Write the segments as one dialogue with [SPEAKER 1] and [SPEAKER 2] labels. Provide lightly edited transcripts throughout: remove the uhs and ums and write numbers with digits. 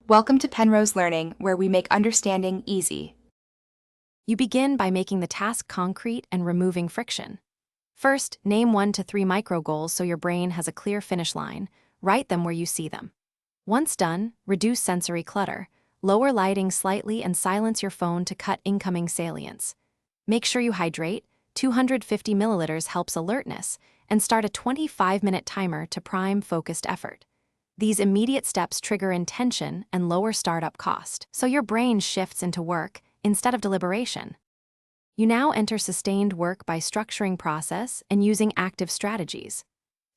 [SPEAKER 1] Welcome to Penrose Learning, where we make understanding easy.
[SPEAKER 2] You begin by making the task concrete and removing friction. First, name 1 to 3 micro goals so your brain has a clear finish line. Write them where you see them. Once done, reduce sensory clutter. Lower lighting slightly and silence your phone to cut incoming salience. Make sure you hydrate. 250 milliliters helps alertness, and start a 25-minute timer to prime focused effort. These immediate steps trigger intention and lower startup cost, so your brain shifts into work instead of deliberation. You now enter sustained work by structuring process and using active strategies.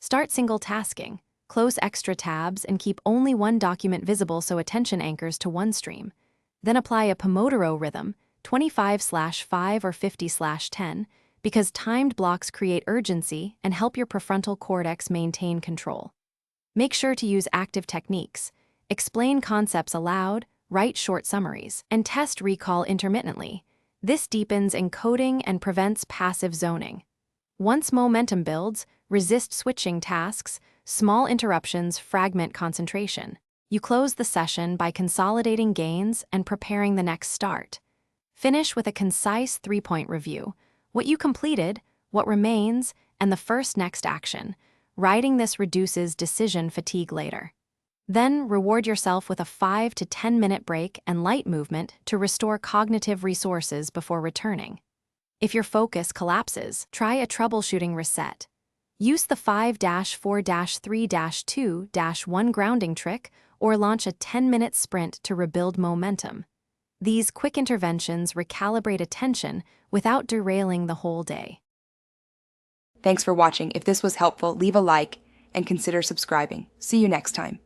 [SPEAKER 2] Start single tasking, close extra tabs, and keep only one document visible so attention anchors to one stream. Then apply a Pomodoro rhythm, 25/5 or 50/10, because timed blocks create urgency and help your prefrontal cortex maintain control. Make sure to use active techniques, explain concepts aloud, write short summaries, and test recall intermittently. This deepens encoding and prevents passive zoning. Once momentum builds, resist switching tasks. Small interruptions fragment concentration. You close the session by consolidating gains and preparing the next start. Finish with a concise 3-point review: what you completed, what remains, and the first next action. Writing this reduces decision fatigue later. Then reward yourself with a 5 to 10-minute break and light movement to restore cognitive resources before returning. If your focus collapses, try a troubleshooting reset. Use the 5-4-3-2-1 grounding trick or launch a 10-minute sprint to rebuild momentum. These quick interventions recalibrate attention without derailing the whole day.
[SPEAKER 1] Thanks for watching. If this was helpful, leave a like and consider subscribing. See you next time.